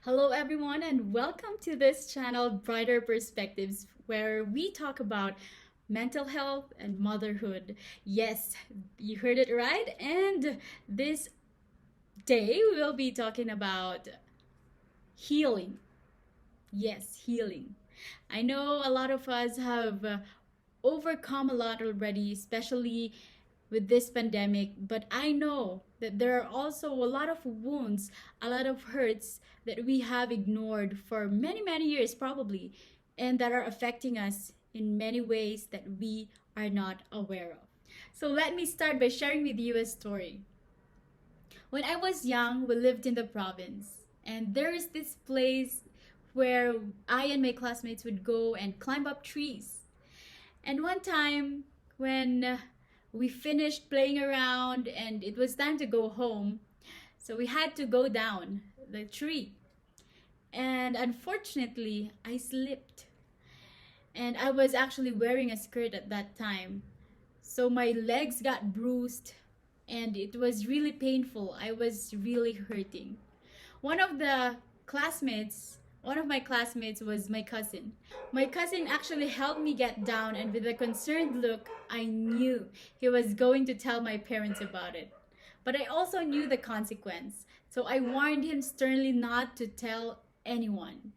Hello, everyone, and welcome to this channel, Brighter Perspectives, where we talk about mental health and motherhood. Yes, you heard it right. And this day, we will be talking about healing. Yes, healing. I know a lot of us have overcome a lot already, especially with this pandemic, but I know that there are also a lot of wounds, a lot of hurts that we have ignored for many, many years, probably, and that are affecting us in many ways that we are not aware of. So, let me start by sharing with you a story. When I was young, we lived in the province, and there is this place where I and my classmates would go and climb up trees. And one time, when we finished playing around and it was time to go home, so we had to go down the tree. And unfortunately, I slipped. And I was actually wearing a skirt at that time. So my legs got bruised and it was really painful. I was really hurting. One of the classmates, one of my classmates was my cousin. My cousin actually helped me get down, and with a concerned look, I knew he was going to tell my parents about it. But I also knew the consequence, so I warned him sternly not to tell anyone.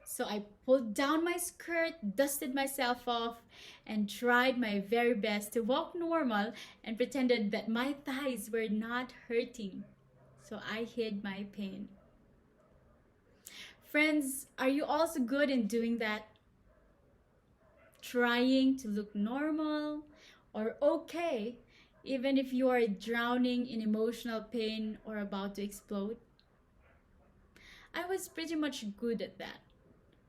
So I pulled down my skirt, dusted myself off, and tried my very best to walk normal and pretended that my thighs were not hurting. So I hid my pain. Friends, are you also good in doing that? Trying to look normal or okay, even if you are drowning in emotional pain or about to explode? I was pretty much good at that,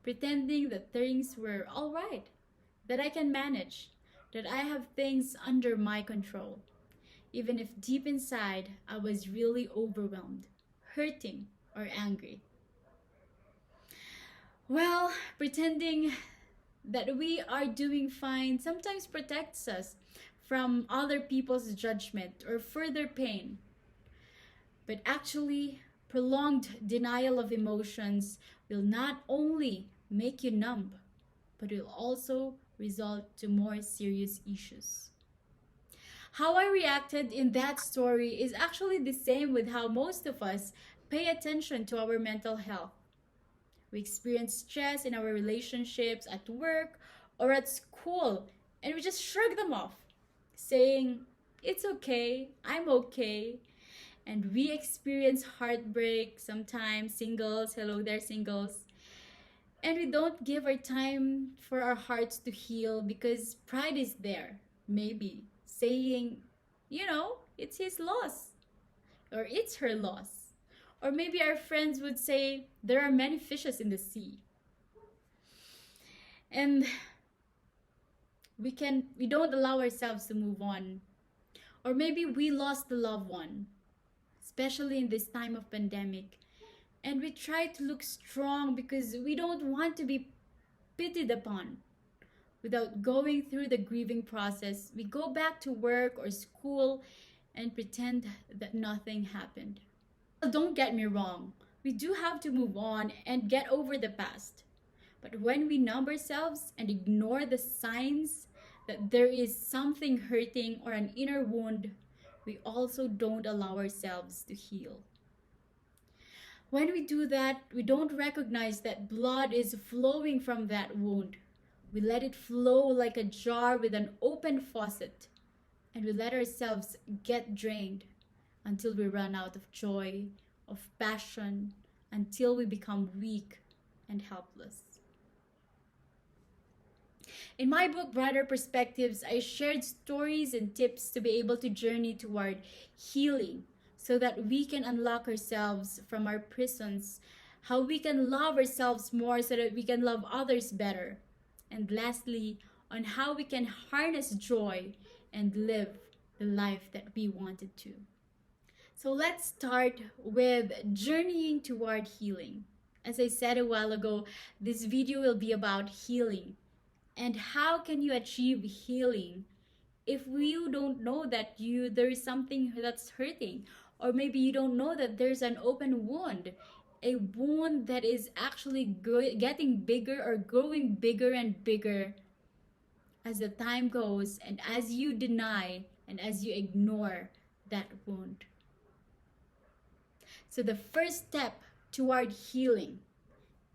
pretending that things were alright, that I can manage, that I have things under my control, even if deep inside I was really overwhelmed, hurting, or angry. Well, pretending that we are doing fine sometimes protects us from other people's judgment or further pain. But actually, prolonged denial of emotions will not only make you numb, but will also result to more serious issues. How I reacted in that story is actually the same with how most of us pay attention to our mental health. We experience stress in our relationships, at work, or at school, and we just shrug them off, saying, "It's okay, I'm okay." And we experience heartbreak, sometimes singles, hello there, singles. And we don't give our time for our hearts to heal because pride is there, maybe, saying, it's his loss, or it's her loss. Or maybe our friends would say, there are many fishes in the sea. And we don't allow ourselves to move on. Or maybe we lost the loved one, especially in this time of pandemic. And we try to look strong because we don't want to be pitied upon. Without going through the grieving process, we go back to work or school and pretend that nothing happened. Don't get me wrong, we do have to move on and get over the past. But when we numb ourselves and ignore the signs that there is something hurting or an inner wound, we also don't allow ourselves to heal. When we do that, we don't recognize that blood is flowing from that wound. We let it flow like a jar with an open faucet, and we let ourselves get drained until we run out of joy, of passion, until we become weak and helpless. In my book, Brighter Perspectives, I shared stories and tips to be able to journey toward healing so that we can unlock ourselves from our prisons, how we can love ourselves more so that we can love others better, and lastly, on how we can harness joy and live the life that we wanted to. So let's start with journeying toward healing. As I said a while ago, this video will be about healing. And how can you achieve healing if you don't know that there is something that's hurting, or maybe you don't know that there's an open wound A wound that is actually getting bigger or growing bigger and bigger as the time goes and as you deny and as you ignore that wound. So, the first step toward healing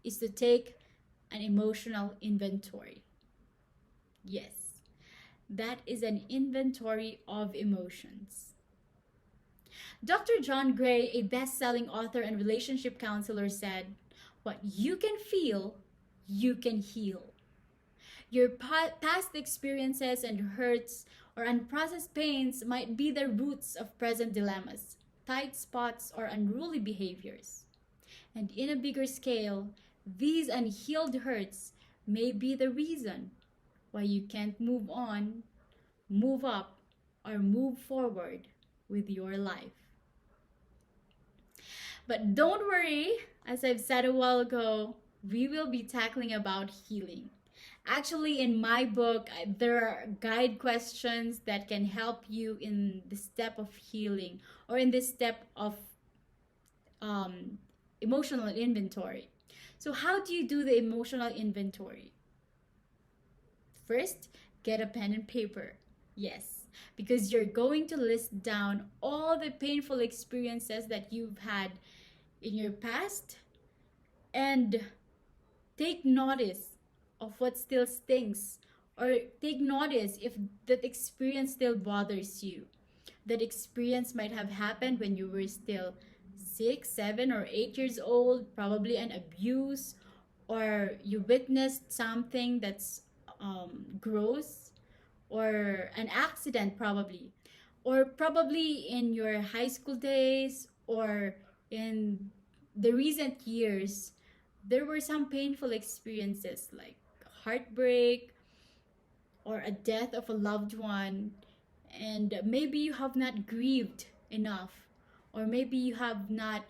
is to take an emotional inventory. Yes, that is an inventory of emotions. Dr. John Gray, a best selling author and relationship counselor, said, "What you can feel, you can heal." Your past experiences and hurts or unprocessed pains might be the roots of present dilemmas, tight spots, or unruly behaviors. And in a bigger scale, these unhealed hurts may be the reason why you can't move on, move up, or move forward with your life. But don't worry, as I've said a while ago, we will be tackling about healing. Actually, in my book, there are guide questions that can help you in the step of healing or in this step of um, emotional inventory. So, how do you do the emotional inventory? First, get a pen and paper. Yes, because you're going to list down all the painful experiences that you've had in your past and take notice of what still stings or take notice if that experience still bothers you. That experience might have happened when you were still 6, 7, or 8 years old, probably an abuse, or you witnessed something that's gross, or an accident, probably, or probably in your high school days, or in the recent years, there were some painful experiences like heartbreak or a death of a loved one, and maybe you have not grieved enough, or maybe you have not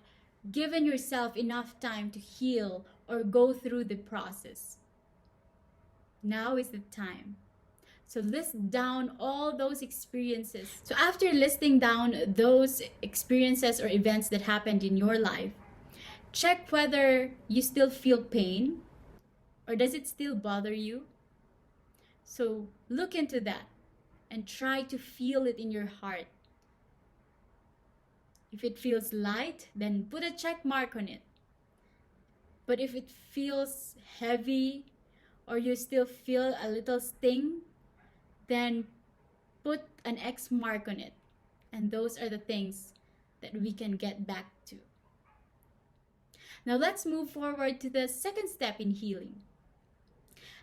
given yourself enough time to heal or go through the process. Now is the time. So list down all those experiences. So after listing down those experiences or events that happened in your life, check whether you still feel pain or does it still bother you. So look into that and try to feel it in your heart. If it feels light, then put a check mark on it. But if it feels heavy or you still feel a little sting, then put an X mark on it. And those are the things that we can get back to. Now let's move forward to the second step in healing.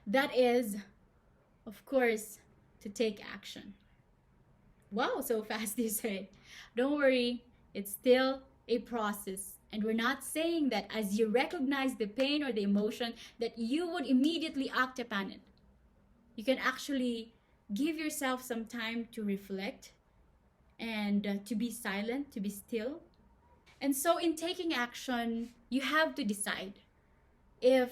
That is, of course, to take action. Wow, so fast you say. Don't worry, it's still a process. And we're not saying that as you recognize the pain or the emotion that you would immediately act upon it. You can actually give yourself some time to reflect and to be silent, to be still. And so in taking action, you have to decide if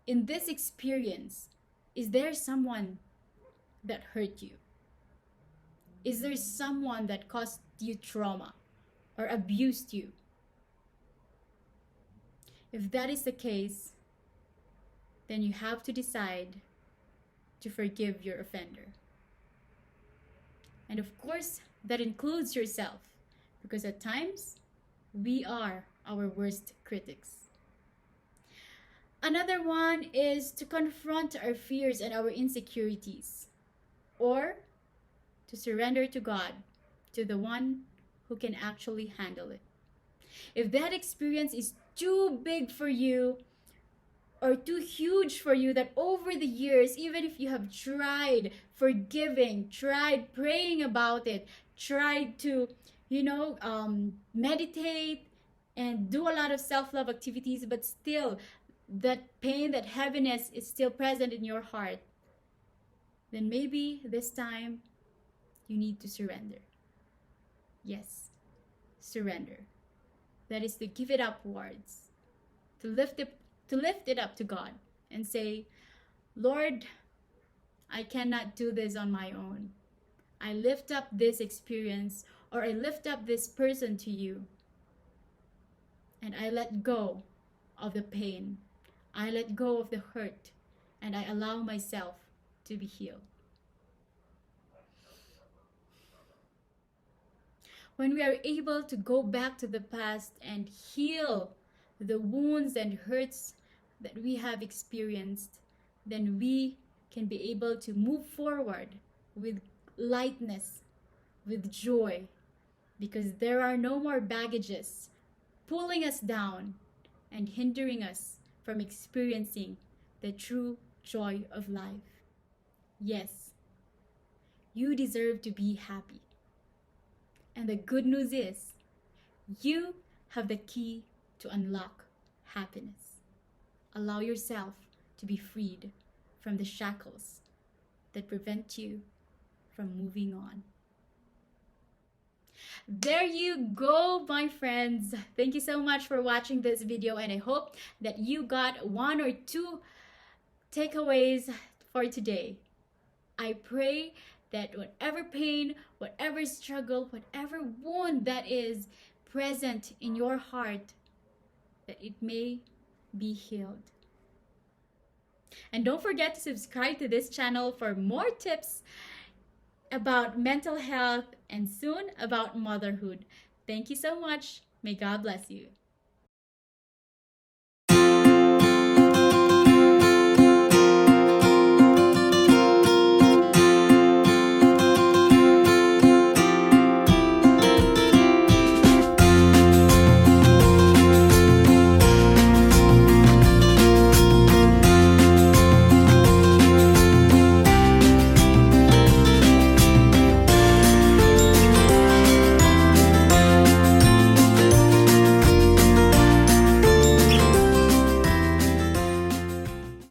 in this experience, is there someone that hurt you? Is there someone that caused you trauma or abused you? If that is the case, then you have to decide to forgive your offender. And of course, that includes yourself, because at times, we are our worst critics. Another one is to confront our fears and our insecurities, or to surrender to God, to the one who can actually handle it. If that experience is too big for you or too huge for you, that over the years, even if you have tried forgiving, tried praying about it, tried to, meditate and do a lot of self-love activities, but still that pain, that heaviness is still present in your heart, then maybe this time you need to surrender. Yes, surrender. That is to give it upwards, to lift it up to God and say, Lord, I cannot do this on my own. I lift up this experience or I lift up this person to you. and I let go of the pain. I let go of the hurt, and I allow myself to be healed. When we are able to go back to the past and heal the wounds and hurts that we have experienced, then we can be able to move forward with lightness, with joy, because there are no more baggages pulling us down and hindering us from experiencing the true joy of life. Yes, you deserve to be happy. And the good news is, you have the key to unlock happiness. Allow yourself to be freed from the shackles that prevent you from moving on. There you go, my friends. Thank you so much for watching this video, and I hope that you got one or two takeaways for today. I pray that whatever pain, whatever struggle, whatever wound that is present in your heart, that it may be healed. And don't forget to subscribe to this channel for more tips about mental health and soon about motherhood. Thank you so much. May God bless you.